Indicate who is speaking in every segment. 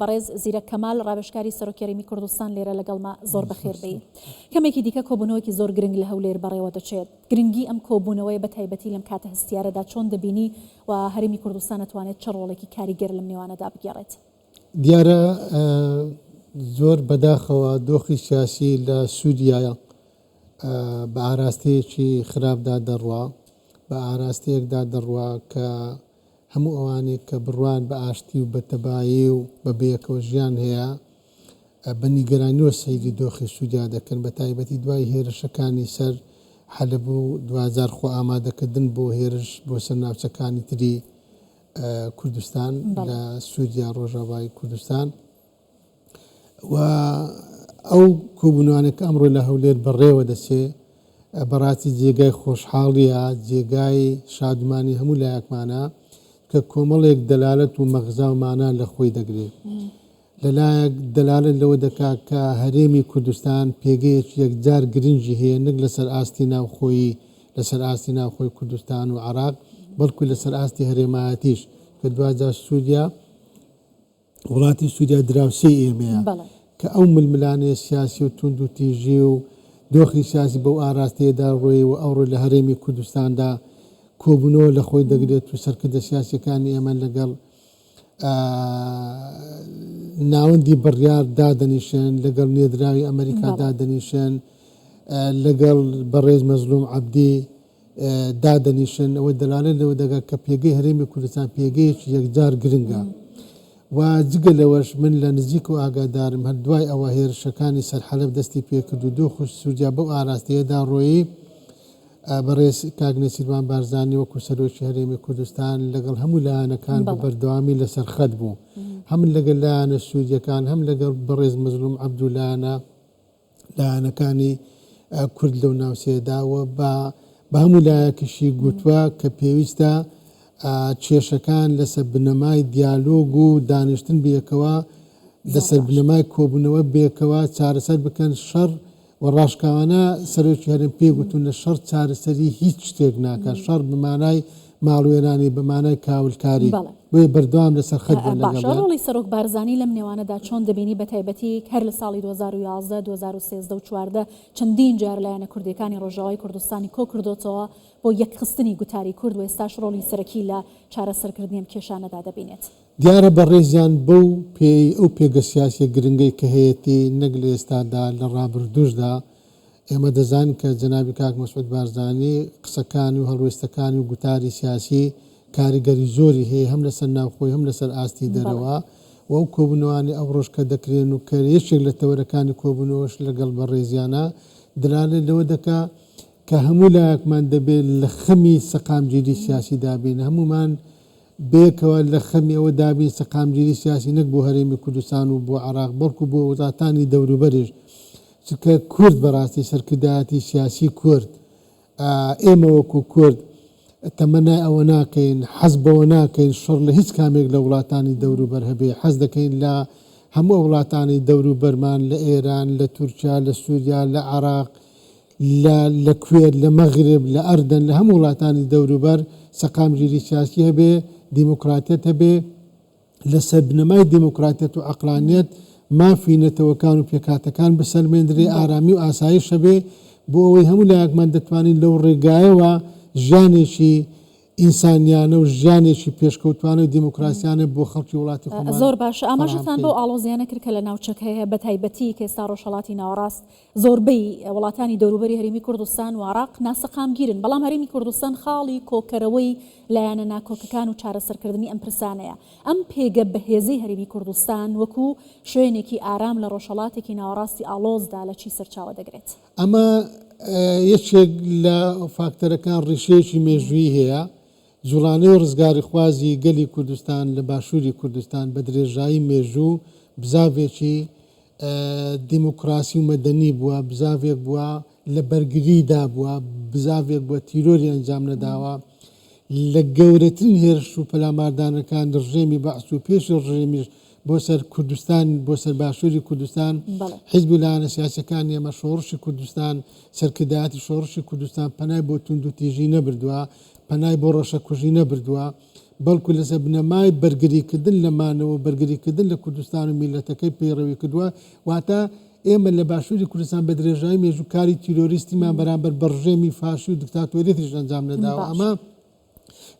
Speaker 1: بەڕێز زیرەک کەمال ڕابشکاری سەرۆکیاریمی کوردستان لێرە لەگەڵما زۆر بەخێر بێ. کەمێکی دیکە کۆبوونەوەیکی زۆر گرنگ لە هەولێر بەڕێوە دەچێت. گرنگی ئەم کۆبوونەوەی بە تایبەتی لەم کاتە هەستیارەدا چۆن دەبینی و هەرێمی کوردستان دەتوانێت چ ڕۆڵێکی کاریگەر لەم نێوانەدا بگێڕێت؟
Speaker 2: دیارە زۆر بەداخەوە دۆخی سیاسی لە سوودیایە بە ئاراستەیەکی خراپدا دەڕوا، بە ئاراستەیەکدا دەڕوا کە هەموو ئەوانێک کە بڕوان بە ئاشتی و بە تەبایی و بە بەیەکەوە ژیان هەیە بە نیگەرانیوە سەیری دۆخی سوودیا دەکەن، بە تایبەتی دوای هێرشەکانی سەر حەلەبوو 2000 خۆ ئامادەکردن بۆ هێرش بۆ سەر ناوچەکانی تری کوردستان لە سوودیا ڕۆژاوای کوردستان و ئەو کۆبوونەوانێک ئەمڕۆ لە هەولێر بەڕێوە دەچێ بەڕاستی جێگای خۆشحاڵیە، جێگای شادمانی هەموو لایەکمانە کە کۆمەڵێک دەلالەت و مەغزا و مانا لە خۆی دەگرێت. لەلایەک دەلالەت لەوە دەکات کە هەرێمی کوردستان پێگەیەکی یەکجار گرنگی هەیە، نەک لەسەر ئاستی ناوخۆیی لەسەر ئاستی ناوخۆی کوردستان و عێراق، بەڵکو لەسەر ئاستی هەرێمایەتیش کە دوجار سوودیا وڵاتی سوودیا دراوسێ ئێمەیە کە ئەو ململانەیە سیاسی و توند و تیژی و دۆخی سیاسی بەو ئاراستەیەدا ڕۆی و ئەوڕۆ لە هەرێمی کوردستاندا کۆبوونەوە لە خۆی دەگرێت و سەرکردە سیاسیەکانی ئێمە لەگەڵ ناوەندی بڕیار دادەنیشن، لەگەڵ نێدراوی ئەمریکا دادەنیشن، لەگەڵ بەڕێز مەزلوم عەبدی دادەنیشن. ئەوە دەلالێت لەوە دەگات کە پێگەی هەرێمی کوردستان پێگەیەکی یەکجار گرنگە و جگە لەوەش من لە نزیک و ئاگادارم هەر دوای ئەوە هێرشەکانی سەر حەلەب دەستی پێکرد و دۆخ سوودیا بەو ئاراستەیەدا ڕۆیی بەڕێز کاک نەسیروان بارزانی وەکو سەرۆکی هەرێمی کوردستان لەگەڵ هەموو لایەنەکان بە بەردەوامی لەسەر خەت بوو، هەم لەگەڵ لایەنە سوودیەکان، هەم لەگەڵ بەڕێز مەزلوم عەبدوو لایەنەکانی کورد لەو ناوچەیەداوە بە هەموو لایەکیشی گوتووە کە پێویستە کێشەکان لەسەر بنەمای دیالۆگ و دانیشتن بێکەوە لەسەر بنەمای کۆبوونەوە بێکەوە چارەسەر بکەن. شەڕ و ڕاشکاوانە سەرۆکی هەرێم پێگوتون لە شەڕ چارەسەری هیچ شتێک ناکات، شەڕ بمانای ماڵوێرانی بمانای کاولکاری بۆیە بەردەوام لەسەر خەت
Speaker 1: باشە. ڕۆڵی سەرۆک بارزانی لەم نێوانەدا چۆن دەبینی بە تایبەتی هەر لە ساڵی 2011 2013 و 2014 چەندین جار لایەنە کوردیەکانی ڕۆژاوای کوردستانی کۆ کردوتەوە بۆ یەکخستنی گوتاری کورد و ئێستاش ڕۆڵی سەرەکی لە چارەسەرکردنی ئەم کێشانەدا دەبینێت؟
Speaker 2: دیارە بەڕێزیان بەو ئەو پێگە سیاسیە گرنگەی کە هەیەی نەک لە ئێستادا لە ڕابردوشدا ئێمە دەزانین کە جەنابی کاک مەسعود بارزانی قسەکانی و هەڵوێستەکانی و گوتاری سیاسی کاریگەری زۆری هەیە، هەم لەسەر ناوخۆی هەم لەسەر ئاستی دەرەوە و ئەو کۆبوونەوانی ئەو ڕۆژ کە دەکرێن و کە یەکێک لە تەوەرەکانی کۆبوونەوەش لەگەڵ بەڕێزیانە دلالێت لەوە دەکا کە هەموو لایەکمان دەبێت لە خەمی سەقامگیری سیاسی دابین، هەمومان بێکەوە لە خەمی ئەوە دابین سەقامگیری سیاسی نەک بۆ هەرێمی کوردستان و بۆ عێراق بەڵکو بۆ وڵاتانی دەوروبەریش، چکە کورد بەڕاستی سەرکردایەتی سیاسی کورد ئێمە وەکو کورد تەمەنای ئەوە ناکەین، حەز بەوە ناکەین شەڕ لە هیچ کامێک لە وڵاتانی دەوروبەر هەبێ، حەز دەکەین لە هەموو وڵاتانی دەوروبەرمان لە ئێران، لە تورکیا، لە سووریا، لە عێراق، لە کوێت، لە مەغرب، لە ئەردەن، لە هەموو وڵاتانی دەوروبەر سەقامگیری سیاسی هەبێ، دیموکراتیەت هەبێ، لەسەر بنەمای دیموکراتیەت و عەقلانیەت مافی نەتەوەکان و پێکهاتەکان بسەلمێنرێ، ئارامی و ئاسایش هەبێ بۆ ئەوەی هەموو لایەکمان دەتوانین لەو ڕێگایەوە ژیانێکی ئینسانیانە و ژیانێکی پێشکەوتوانە و دیموکراسیانە بۆ خەڵکی وڵاتی خۆمان.
Speaker 1: زۆر باشە. ئاماژەتان بۆ ئاڵۆزیانە کرد کە لە ناوچەکەیە بە تایبەتی کە ئێستا ڕۆژهەڵاتی ناوەڕاست زۆربەی وڵاتانی دەوروبەری هەرێمی کوردستان و عێراق ناسەقامگیرن، بەڵام هەرێمی کوردستان خاڵی کۆکەرەوەی لایەنە ناکۆکەکان و چارەسەرکردنی ئەم پرسانەیە. ئەم پێگە بەهێزەی هەرێمی کوردستان وەکو شوێنێکی ئارام لە ڕۆژهەڵاتێکی ناوەڕاستی ئاڵۆزدا لە چی سەرچاوە دەگرێت؟
Speaker 2: ئەمە یەکێک لە فاکتەرەکان ڕیشەیەکی مێژووی هەیە. جوڵانەی و ڕزگاری خوازی گەلی کوردستان لە باشووری کوردستان بە درێژایی مێژوو بزاوێکی دیموکراسی و مەدەنی بووە، بزاوێک بووە لە بەرگریدا بووە، بزاوێک بووە تیرۆری ئەنجام نەداوە لە گەورەترین هێرش و پەلاماردانەکان ڕژێمی بەعس و پێش ڕژێمیش بۆ سەر کوردستان بۆ سەر باشووری کوردستان حیزب و لایەنە سیاسەکانی ئێمە شۆڕشی کوردستان سەرکردایەتی شۆڕشی کوردستان پەنای بۆ توند و تیژی نەبردووە، پەنای بۆ ڕەشەکوژی نەبردووە، بەڵکو لەسەر بنەمای بەرگریکردن لەمانەوە بەرگریکردن لە کوردستان و میلەتەکەی پەیڕەوی کردووە واتە ئێمە لە باشووری کوردستان بە درێژایی مێژوو کاری تیرۆریستیمان بەرامبەر بە ڕژێمی فاشی و دکتاتۆریەتیش ئەنجام نەداوە ئەمە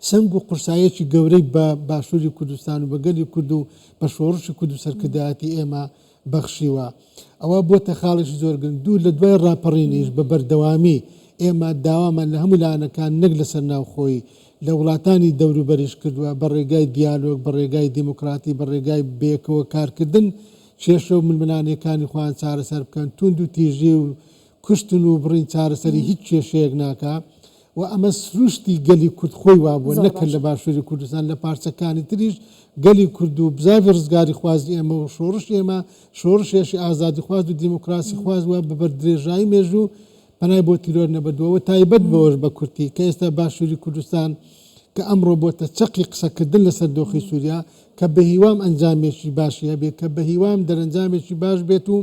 Speaker 2: سنگ و قورسایەکی گەورەی بە باشووری کوردستان و بەگەلی کورد و بە شۆڕشی کورد و سەرکردایەتی ئێمە بەخشیوە ئەوە بۆتە خاڵێکی زۆر گرنگ دوو لە دوای ڕاپەڕینیش بە بەردەوامی ئێمە داوامان لە هەموو لایەنەکان نەک لەسەر ناوخۆی لە وڵاتانی دەوروبەریش کردووە بە ڕێگای دیالۆگ بە ڕێگای دیموکراتی بە ڕێگای بێکەوە کارکردن کێشە و ململانەکانی خۆیان چارەسەر بکەن توند و تیژی و کوشتن و بڕین چارەسەری هیچ کێشەیەک ناکە و ئەمە سروشتی گەلی کورد خۆی وابووە نەکرد لە باشووری کوردستان لە پارچەکانی تریش گەلی کورد و بزاوی ڕزگاری خوازی ئێمە و شۆڕش ئێمە شۆڕشێشی ئازادی خواز و دیموکراسی خوازوە بە بەردرێژایی مێژوو پەنای بۆ تیرۆر نەبەدووە تایبەت بەوەش بە کورتی کە ئێستا باشووری کوردستان کە ئەمڕۆ بۆتە چەقی قسەکردن لەسەر دۆخی سووریا کە بە هیوام ئەنجامێکی باشی هەبێت کە بە هیوام دەرەنجامێکی باش بێت و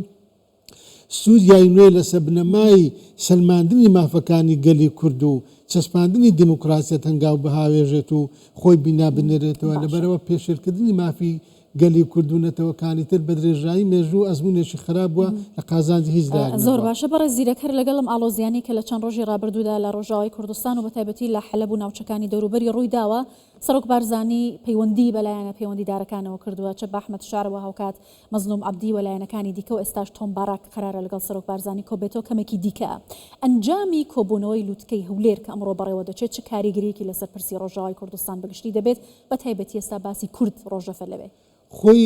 Speaker 2: سووریای نوێ لەسەر بنەمای سلماندنی مافەکانی گەلی کورد و چەسپاندنی دیموکراسیەت هەنگاو بەهاوێژێت و خۆی بینا بنێرێتەوە لەبەرەوە پێشێرکردنی مافی گەلی کوردونەتەوەکانی تر بە درێژایی مێژوو ئەزمونێکی خراپ بووە لە قازانجی هیچ
Speaker 1: زۆر باشە بەڕێ زیرەکەر لەگەڵم ئاڵۆزیانی کە لە چەند ڕۆژی ڕابردوودا لە ڕۆژاوای کوردستان و بە تایبەتی لە حەلەب و ناوچەکانی دەوروبەری ڕووی داوە سەرۆک بارزانی پەیوەندی بەلایەنە پەیوەندیدارەکانەوە کردووە چە بەحمەد شارەوە هاوکات مەزلوم عەبدی وەلایەنەکانی دیکە و ئێستاش تۆم باراک قەرارە لەگەڵ سەرۆک بارزانی کۆبێتەوە کەمێکی دیکە ئەنجامی کۆبوونەوەی لووتکەی هەولێر کە ئەمڕۆ بەڕێوە دەچێت چه کاریگەریەکی لەسەر پرسی ڕۆژاوای کوردستان بەگشتی دەبێت بە تایبەتی ئێستا باسی کورد ڕۆژەفە لەوێ
Speaker 2: خۆی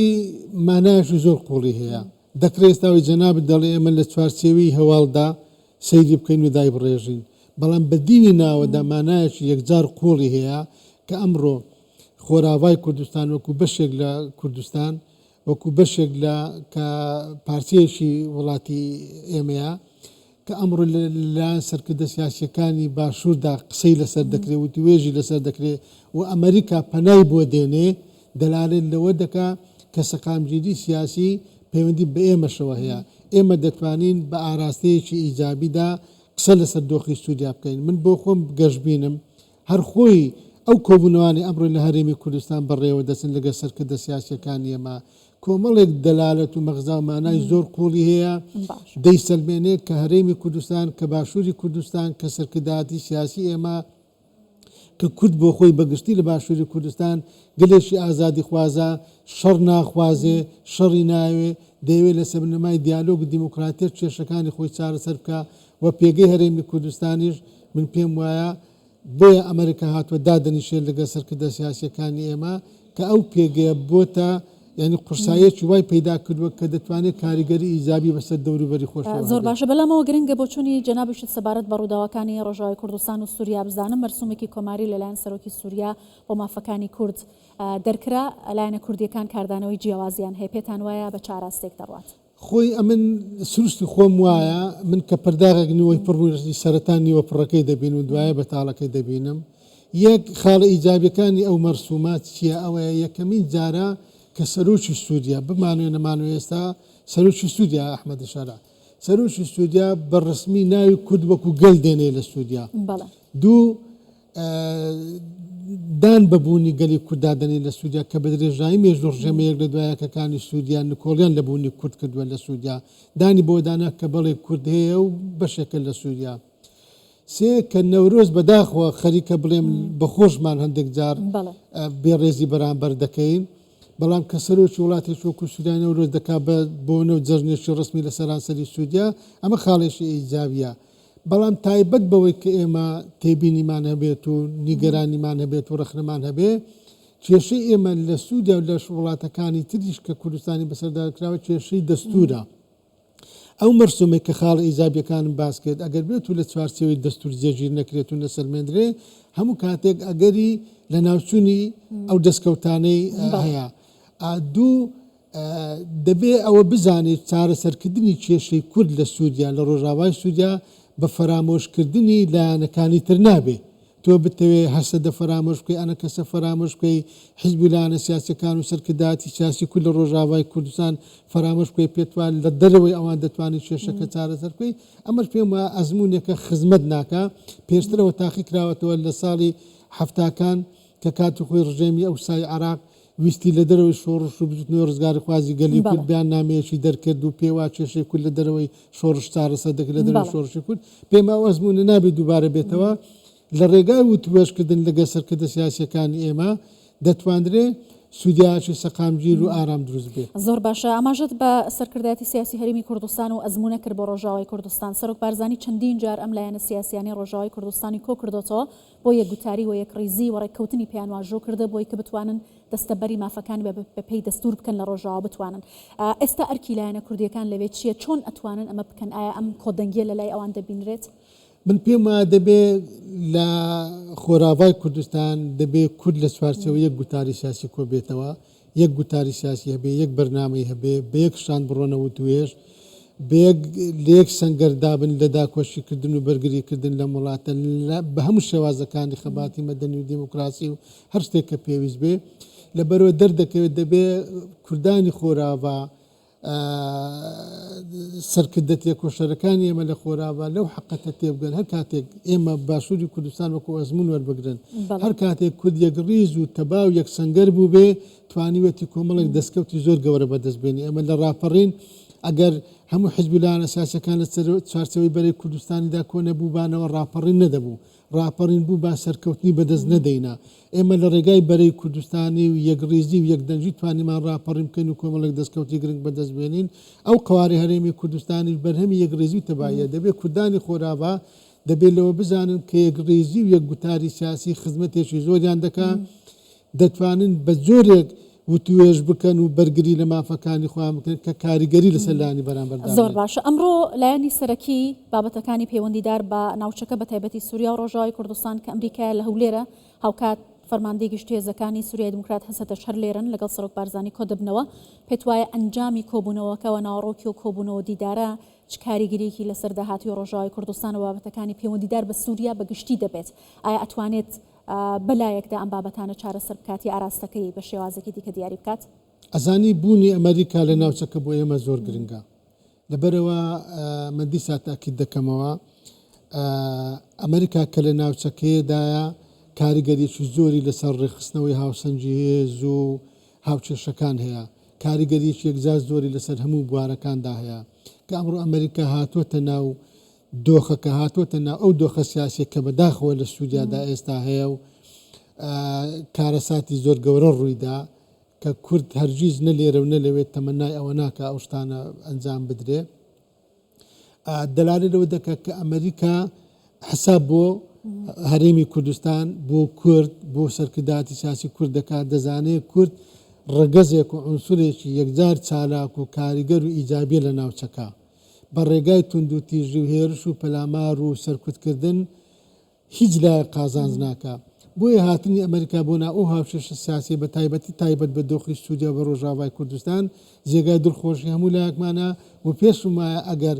Speaker 2: مانایشی زۆر قوڵی هەیە دەکرێت ئێستاوی جەنابەت دەڵێ ئێمە لە چوارچێوی هەواڵدا سەیری بکەین و دای بڕێژین بەڵام بە دیوی ناوەدا مانایەکی یەکجار قوڵی هەیە کە ئەمڕۆ خۆراوای کوردستان وەکو بەشێک لە کوردستان وەکو بەشێک لە کە پارچەیەکی وڵاتی ئێمەیە کە ئەمڕۆ لەلایەن سەرکردە سیاسیەکانی باشووردا قسەی لەسەر دەکرێت و توێژی لەسەر دەکرێت و ئەمریکا پەنای بۆ دێنێ دەلالێت لەوە دەکا کە سەقامگیری سیاسی پەیوەندی بە ئێمەشەوە هەیە ئێمە دەتوانین بە ئاراستەیەکی ئیجابیدا قسە لەسەر دۆخی سووریا بکەین من بۆ خۆم گەشتبینم هەر خۆی ئەو کۆبوونەوانی ئەمڕۆ لە هەرێمی کوردستان بەڕێوە دەچن لەگە سەرکردە سیاسیەکانی ئێمە کۆمەڵێک دەلالەت و مەغزا و مانای زۆر قوڵی هەیە دەیسەلمێنێت کە هەرێمی کوردستان کە باشووری کوردستان کە سەرکردایەتی سیاسی ئێمە کە کورد بۆ خۆی بەگشتی لە باشووری کوردستان گەلێکی ئازادی خوازە شەڕ ناخوازێ شەڕی ناوێ دەیەوێت لە سەربنەمای دیالۆگ و دیموکراتیەت کێشەکانی خۆی چارەسەر بکە و پێگەی هەرێمی کوردستانیش من پێم وایە بۆیە ئەمریکا هاتووە دادەنیشێت لەگە سەرکردە سیاسیەکانی ئێمە کە ئەو پێگەیە بۆتە یعنی قورسایەکی وای پەیدا کردووە کە دەتوانێت کاریگەری ئیجابی بەسەر دەوروبەری خۆشەوە
Speaker 1: زۆر باشە بەلامەوە گرنگە بۆ چوونی جەنابشت سەبارەت بە ڕووداوەکانی ڕۆژاوای کوردستان و سووریا بزانم مەرسومێکی کۆماری لەلایەن سەرۆکی سووریا بۆ مافەکانی کورد دەرکرا لایەنە کوردیەکان کاردانەوەی جیاوازیان هەیە پێتان وایە بە چاراستێک دەڕوات
Speaker 2: خۆی ئەمن سروشتی خۆم وایە من کە پرداغێکنەوەی پڕبووی سەرەتان نیوە پڕەکەی دەبین و دوایە بەتاڵەکەی دەبینم یەک خاڵە ئیجابیەکانی ئەو مەرسومات چییە ئەوەیە یەکەمین جارە کە سەرۆکی سووریا بمانوێ نەمانوێ ئێستا سەرۆکی سووریا ئەحمەد شارە سەرۆکی سووریا بە ڕسمی ناوی کورد وەکو گەل دێنێ لە سووریا دوو دان بەبوونی گەلی کورددادنی لە سووریا کە بە درێژایی مێژوو ڕژەمەیەک لە دوایەکەکانی سووریا نکۆڵیان لە بوونی کورد کردووە لە سووریا دانی بۆ دانا کە بەڵێ کورد هەیە و بەشێکە لە سووریا سێ کە نەورۆز بەداخەوە خەریکە بڵێم بەخۆشمان هەندێک جار بێڕێزی بەرامبەر دەکەین بەڵام کە سەرۆکی وڵاتی وەکو سووریا نەورۆز دەکات بۆنە و جەژنێکی ڕسمی لە سەرانسەری سووریا ئەمە خاڵێکی ئیجابیە بەڵام تایبەت بەوەی کە ئێمە تێبینیمان هەبێت و نیگەرانیمان هەبێت و ڕەخنەمان هەبێ کێشەی ئێمە لە سووریا و لە وڵاتەکانی تریش کە کوردستانی بەسەردارکراوە کێشەی دەستورە ئەو مەرسومێک کە خاڵ ئیجابیەکانم باس کرد ئەگەر بێت و لە چوارچێوەی دەستور جێگیر نەکرێت و نەسەلمێنرێ هەموو کاتێک ئەگەری لە ناوچوونی ئەو دەستکەوتانەی هەیە دوو دەبێ ئەوە بزانێت چارەسەرکردنی کێشەی کورد لە سووریا لە ڕۆژاوای سووریا بە فەرامۆشکردنی لایەنەکانی تر نابێ تۆ بتەوێ هەسەدە فەرامۆش بکەی ئەنە کەسە فەرامۆش بکەی حیزبی لایەنە سیاسەکان و سەرکردایەتی سیاسی کورد لە ڕۆژاوای کوردستان فەرامۆش بکەی پێتوان لە دەرەوەی ئەوان دەتوانێت کێشەکە چارەسەر بکەی ئەمەش پێم وایە ئەزموونێکە خزمەت ناکە پێشترەوە تاقی کراوەتەوە لە ساڵی هەفتاکان کە کاتی خۆی ڕژێمی ئەو سای عراق ویستی لە دەرەوەی شۆڕش و بزوتنەوە ڕزگاری خوازی گەلی کورد بیان نامەیەکی دەرکرد و پێوا کێشەی کورد لە دەرەوەی شۆڕش چارەسەر دەکرد لە دەرەوەی شۆڕشی کورد پێم ئەو ئەزمونە نابێت دووبارە بێتەوە لە ڕێگای وتوێژکردن لەگە سەرکردە سیاسیەکانی ئێمە دەتوانرێ سوودیاشی سەقامگیر و ئارام دروست بێت.
Speaker 1: زۆر باشە ئاماژەت بە سەرکردایەتی سیاسی هەرێمی کوردستان و ئەزمونە کرد بۆ ڕۆژاوای کوردستان. سەرۆک بارزانی چەندین جار ئەم لایەنە سیاسیانی ڕۆژاوای کوردستانی کۆ کردوتەوە بۆ یەکگوتاری و یەکڕیزی و ڕێککەوتنی پێیان واژۆ کردە بۆی کە بتوانن دەستەبەری مافەکان بە پێی دەستور بکەن لە ڕۆژاوا بتوانن. ئێستا ئەرکی لایەنە کوردیەکان لەوێ چییە؟ چۆن ئەتوانن ئەمە بکەن؟ ئایا ئەم کۆدەنگیە لە لای ئەوان دەبینرێت؟
Speaker 2: من پێم وایە دەبێت لە خۆراوای کوردستان دەبێت کورد لە چوارچەوە یەک گوتاری سیاسی کۆ بێتەوە، یەک گوتاری سیاسی هەبێ، یەک بەرنامەی هەبێ، بە یەک شان بڕۆنەوە توێژ، لە یەک سەنگەردابن لە داکۆشیکردن و بەرگریکردن لە وڵاتە بە هەموو شێوازەکانی خەباتی مەدەنی و دیموکراسی و هەر شتێک کە پێویست بێ لەبەرەوە دەردەکەوێت دەبێت کوردانی خۆراوا سەرکردەتە کۆشەرەکانی ئێمە لە خۆراوا لەو حقەتە تێبگەن هەر کاتێک ئێمە باشووری کوردستان وەکو ئەزمون وەربگرن هەر کاتێک کورد یەک ڕیز و تەبا و یەک سەنگەر بوو بێ توانیوەتی کۆمەڵێک دەستکەوتی زۆر گەورە بەدەستبێنی. ئەمە لە ڕاپەڕین ئەگەر هەموو حیزبیلانە سیاسەکان لە چارچەوەی بەرەی کوردستانیدا کۆ نەبووبانەوە ڕاپەڕین نەدەبوو، ڕاپەڕین بوو با سەرکەوتنی بەدەست نەدەینا. ئێمە لە ڕێگای بەرەی کوردستانی و یەکڕیزی و یەکدەنجی توانیمان ڕاپەڕین بکەین و کۆمەڵێک دەستکەوتی گرنگ بەدەست بێنین. ئەو قواری هەرێمی کوردستانی بەرهەمی یەکڕێزی تەبایە دەبێت کوردانی خۆراوا دەبێت لەوە بزانن کە یەکڕێزی و یەکگوتاری سیاسی خزمەتێکی زۆریان دەکات، دەتوانن بە زۆرێک وتوێژ بکەن و بەرگری لە مافەکانی خۆیان بکەن کە کاریگەری لەسەر لایەنی بەرامبەردان.
Speaker 1: زۆر باشە. ئەمڕۆ لایەنی سەرەکی بابەتەکانی پەیوەندیدار بە ناوچەکە بە تایبەتی سووریا و ڕۆژاوای کوردستان کە ئەمریکا لە هەولێرە هاوکات فەرماندەی گشتی هێزەکانی سووریای دموکرات هەسەتە شەر لێرن لەگەڵ سەرۆک بارزانی کۆ دەبنەوە. پێت وایە ئەنجامی کۆبوونەوەکەوە ناوەڕۆکی و کۆبوونەوە دیدارە چ کاریگەریەکی لەسەر داهاتی و ڕۆژاوای کوردستان و بابەتەکانی پەیوەندیدار بە سووریا بەگشتی دەبێت؟ ئایا ئەتوانێت بەلایەکدا ئەم بابەتانە چارەسەر بکاتی ئاراستەکەی بە شێوازێکی دیکە دیاری بکات؟
Speaker 2: ئەزانی بوونی ئەمریکا لە ناوچەکە بۆ ئێمە زۆر گرنگە. لەبەرەوە من دیسا تاکید دەکەمەوە ئەمریکا کە لە ناوچەکەیەدایە کاریگەریەکی زۆری لەسەر ڕێخستنەوەی هاوسەنگی هێز و هاوچێشەکان هەیە، کاریگەریەکی یەکجار زۆری لەسەر هەموو بوارەکاندا هەیە کە ئەمڕۆ ئەمریکا هاتووەتە ناو دۆخەکە، هاتووەتە ناو ئەو دۆخە سیاسی کە بەداخەوە لە سوودیادا ئێستا هەیە و کارەساتی زۆر گەورە ڕوویدا کە کورد هەرگیز نە لێرە و نەلەوێت تەمەنای ئەوە ناکە ئەو شتانە ئەنجام بدرێ. دەلالە لەوە دەکات کە ئەمریکا حساب بۆ هەرێمی کوردستان بۆ کورد بۆ سەرکرداتی سیاسی کورد دەکات، دەزانێت کورد ڕگەزێک و عنسورێکی یەکجار چالاک و کاریگەر و ئیجابیە لە ناوچەکە بە ڕێگای تونند و تیژی و هێرش و پەلامار و سەرکوتکردن هیچ لای قازانج ناکە. بۆیە هاتنی ئەمریکا بۆ ناو ئەو هاوشێشە سیاسی بە تایبەتی تایبەت بە دۆخی سوودیا بە ڕۆژاوای کوردستان جێگای دڵخۆشی هەموو لایەکمانە و پێشم وایە ئەگەر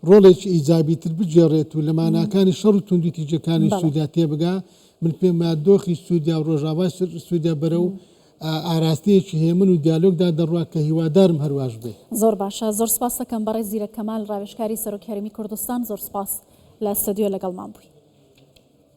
Speaker 2: ڕۆڵێکی ئیجابیتر بجێڕێت و لە ماناکانی شەڕ و توندی تیجەکانی سوودیا تێبگا من پێم وایە دۆخی سوودیا و ڕۆژاوای سوودیا بەرە و ئاراستەیەکی هێمن و دیالۆگدا دەڕوات کە هیوادارم هەرواش بێ.
Speaker 1: زۆر باشە. زۆر سپاس دەکەم بەڕێز زیرەک کەمال ڕاوێژکاری سەرۆک هەرێمی کوردستان. زۆر سپاس لە ستودیۆ لەگەڵمان بووی.